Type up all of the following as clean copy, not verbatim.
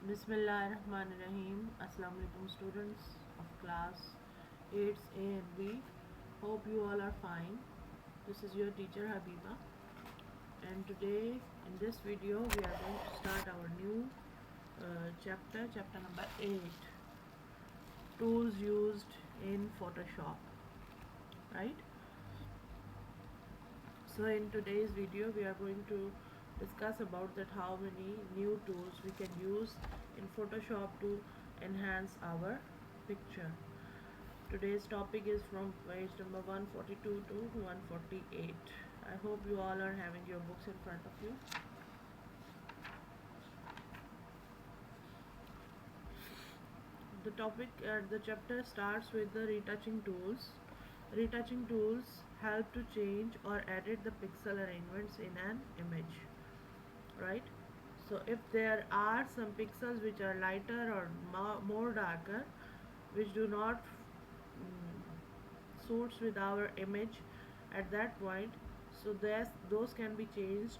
Bismillahirrahmanirrahim. Assalamu alaikum students of class 8 A and B. Hope you all are fine. This is your teacher Habiba, and today in this video we are going to start our new chapter number 8, tools used in Photoshop, right? So in today's video we are going to discuss about that how many new tools we can use in Photoshop to enhance our picture. Today's topic is from page number 142 to 148. I hope you all are having your books in front of you. The chapter starts with the retouching tools. Retouching tools help to change or edit the pixel arrangements in an image, right? So if there are some pixels which are lighter or more darker, which do not suits with our image at that point, so those can be changed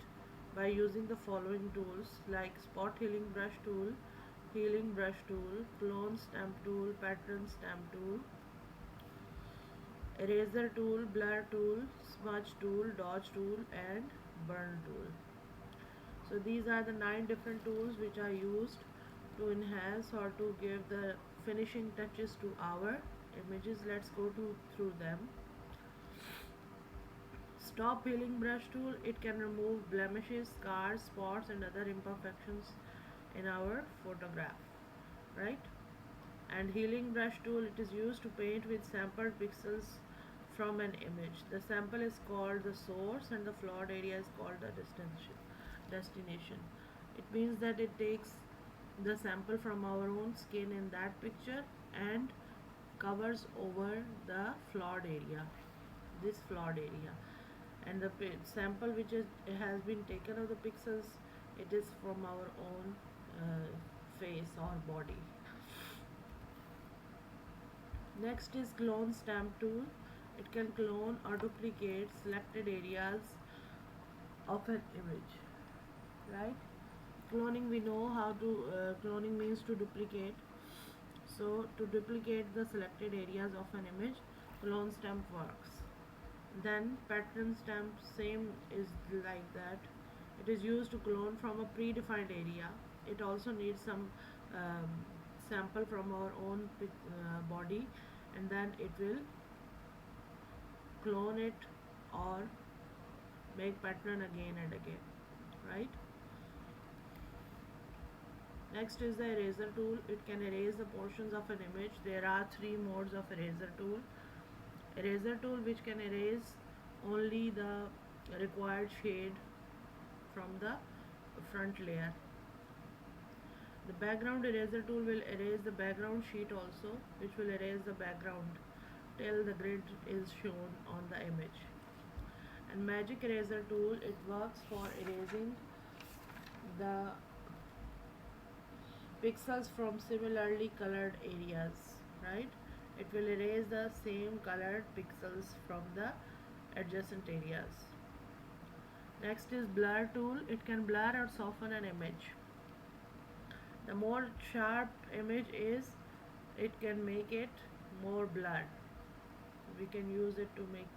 by using the following tools like spot healing brush tool, clone stamp tool, pattern stamp tool, eraser tool, blur tool, smudge tool, dodge tool, and burn tool. So these are the 9 different tools which are used to enhance or to give the finishing touches to our images. Let's go through them. Stop peeling brush tool, it can remove blemishes, scars, spots, and other imperfections in our photograph, right? And healing brush tool, it is used to paint with sampled pixels from an image. The sample is called the source and the flawed area is called the destination. It means that it takes the sample from our own skin in that picture and covers over the flawed area, this flawed area, and the sample which has been taken of the pixels, it is from our own face or body. Next is clone stamp tool. It can clone or duplicate selected areas of an image, right? Cloning, we know how to cloning means to duplicate. So to duplicate the selected areas of an image, clone stamp works. Then pattern stamp, same is like that. It is used to clone from a predefined area. It also needs some sample from our own body, and then it will clone it or make pattern again and again, right? Next is the eraser tool. It can erase the portions of an image. There are 3 modes of eraser tool. Eraser tool which can erase only the required shade from the front layer. The background eraser tool will erase the background sheet also, which will erase the background till the grid is shown on the image. And magic eraser tool, it works for erasing the pixels from similarly colored areas, right? It will erase the same colored pixels from the adjacent areas. Next is blur tool. It can blur or soften an image. The more sharp image is, it can make it more blurred. We can use it to make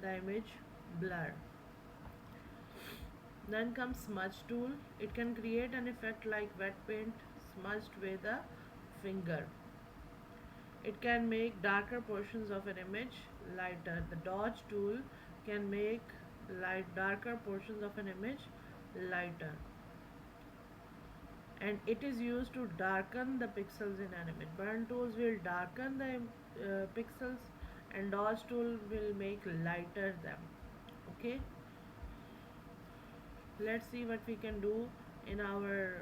the image blur. Then comes smudge tool. It can create an effect like wet paint smudged with a finger. It can make darker portions of an image lighter. The dodge tool can make darker portions of an image lighter, and it is used to darken the pixels in an image. Burn tools will darken the pixels, and dodge tool will make lighter them. Okay, let's see what we can do in our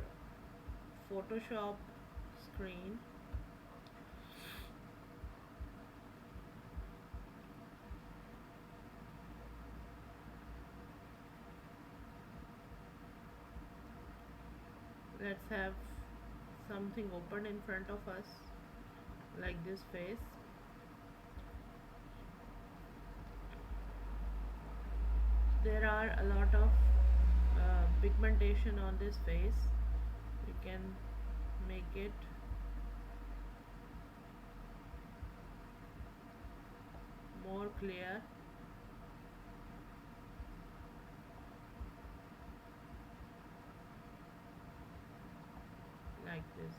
Photoshop screen. Let's have something open in front of us like this face. There are a lot of pigmentation on this face. You can make it more clear. Like this.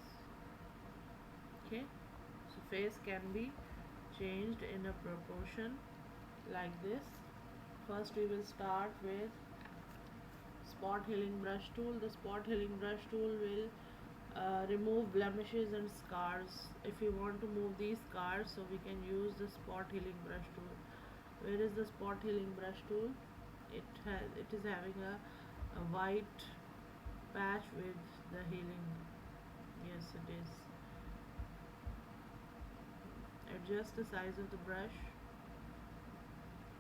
Okay, so face can be changed in a proportion like this. First we will start with spot healing brush tool. The spot healing brush tool will remove blemishes and scars. If you want to move these scars, so we can use the spot healing brush tool. Where is the spot healing brush tool? It is having a white patch with the healing. Yes, it is. Adjust the size of the brush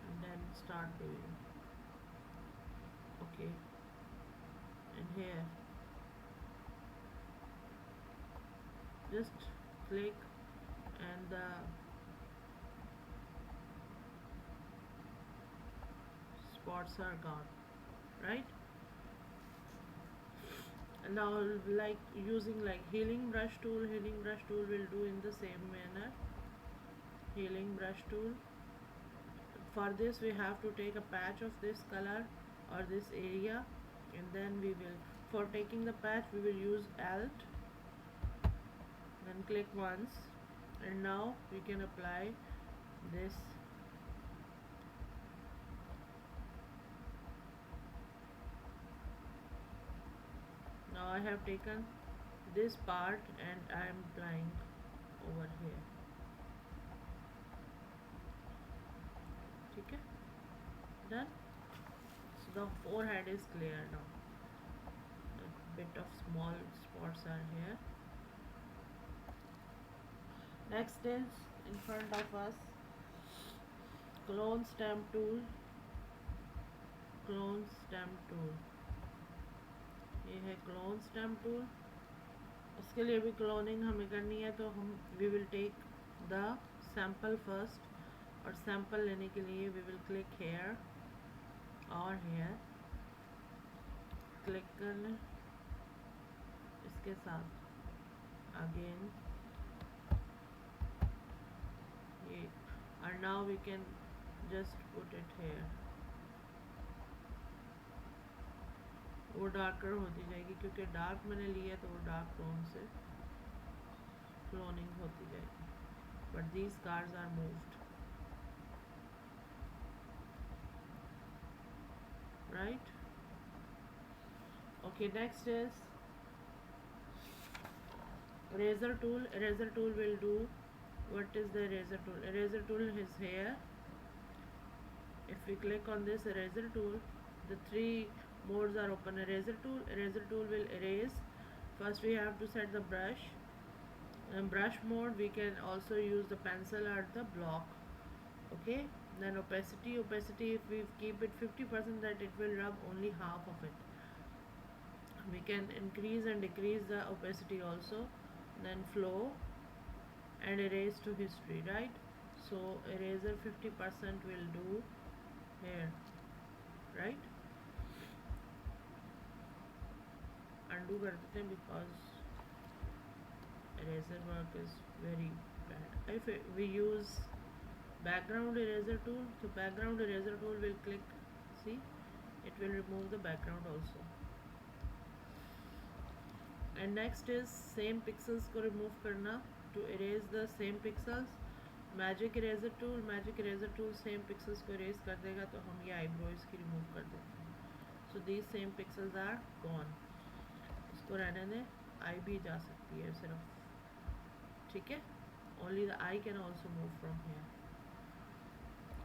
and then start doing. Okay, and here just click and the spots are gone, right? And now like using like healing brush tool will do in the same manner. Healing brush tool, for this we have to take a patch of this color or this area, and then we will, for taking the patch we will use alt, then click once, and now we can apply this. Now I have taken this part and I am applying over here. Okay, done. So the forehead is clear now. A bit of small spots are here. Next is in front of us clone stamp tool. Clone stamp tool, ये है clone stamp tool. उसके लिए भी cloning हमें करनी है, तो हम we will take the sample first, और सैम्पल लेने के लिए वी विल क्लिक हेयर और हेयर क्लिक करना इसके साथ अगेन ये, और now we can just put it here. वो डार्कर होती जाएगी क्योंकि डार्क मैंने लिया तो वो डार्क टोन से क्लोनिंग होती जाएगी. But these cards are moved, right. Okay, next is eraser tool. Eraser tool will do, what is the eraser tool? Eraser tool is here. If we click on this eraser tool, the three modes are open. Eraser tool will erase. First we have to set the brush. In brush mode we can also use the pencil or the block. Okay, then opacity if we keep it 50%, that it will rub only half of it. We can increase and decrease the opacity also. Then flow and erase to history, right? So eraser 50% will do here, right? Undo कर देते हैं because eraser work is very bad. If we use background eraser tool, so background eraser tool will click, see, it will remove the background also. And next is same pixels को remove करना. To erase the same pixels, magic eraser tool same pixels को erase कर देगा, तो हम ये eyebrows की remove कर देते हैं. So these same pixels are gone. इसको रहने दें, eye भी जा सकती है सिर्फ, ठीक है. Only the eye can also move from here.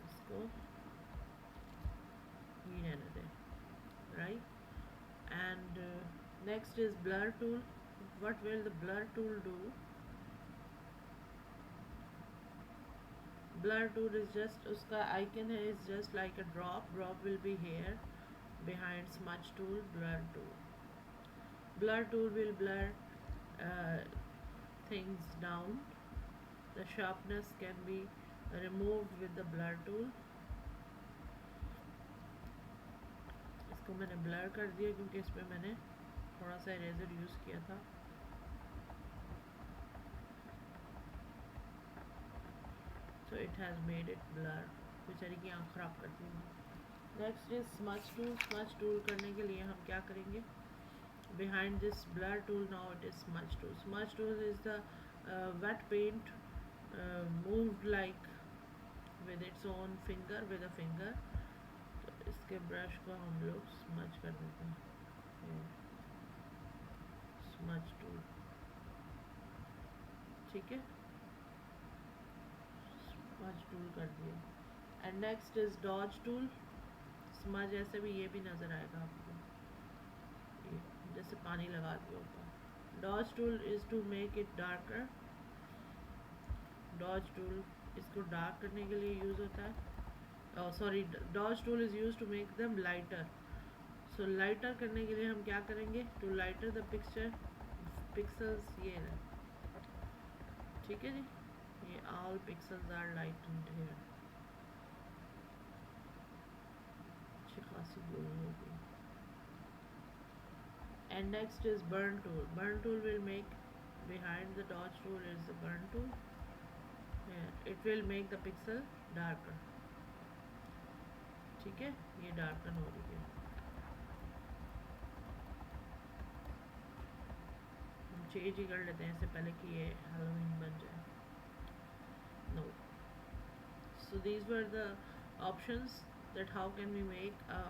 इसको ही रहने दें, right. And next is blur tool. What will the blur tool do? Blur tool is just, उसका icon है, is just like a drop will be here behind smudge tool. Blur tool will blur things down. The sharpness can be removed with the blur tool. इसको मैंने blur कर दिया क्योंकि इसमें मैंने थोड़ा सा इरेजर यूज़ किया था. so it has made it blur. बेचारी की आँख ख़राब कर दी. Next is smudge tool. Smudge tool करने के लिए हम क्या करेंगे? Behind this blur tool, now it is smudge tool. Smudge tool is the wet paint moved like with its own finger, with a finger. तो इसके ब्रश को हम लोग स्मच कर देते हैं. Smudge tool. ठीक है, स्मच टूल कर दिया. And next is dodge tool. Smudge ऐसे भी, ये भी नज़र आएगा आपको, ये जैसे पानी लगा दिया ऊपर. Dodge tool is to make it darker. Dodge tool इसको डार्क करने के लिए यूज़ होता है. Sorry, dodge tool is use to make them lighter. So lighter करने के लिए हम क्या करेंगे? To lighter the pixels. ये है, ठीक है जी, ये all pixels are lightened here. अच्छी खासी ब्लू होगी. And next is burn tool. Burn tool will make, behind the dodge tool is the burn tool. Yeah, it will make the pixel darker. ठीक है, ये darken हो रही है. हम चेंज ही कर लेते हैं इससे पहले कि ये Halloween बन जाए. No. So these were the options that how can we make a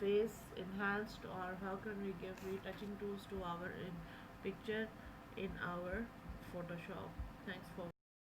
face enhanced, or how can we give retouching tools to our picture in our Photoshop. Thanks for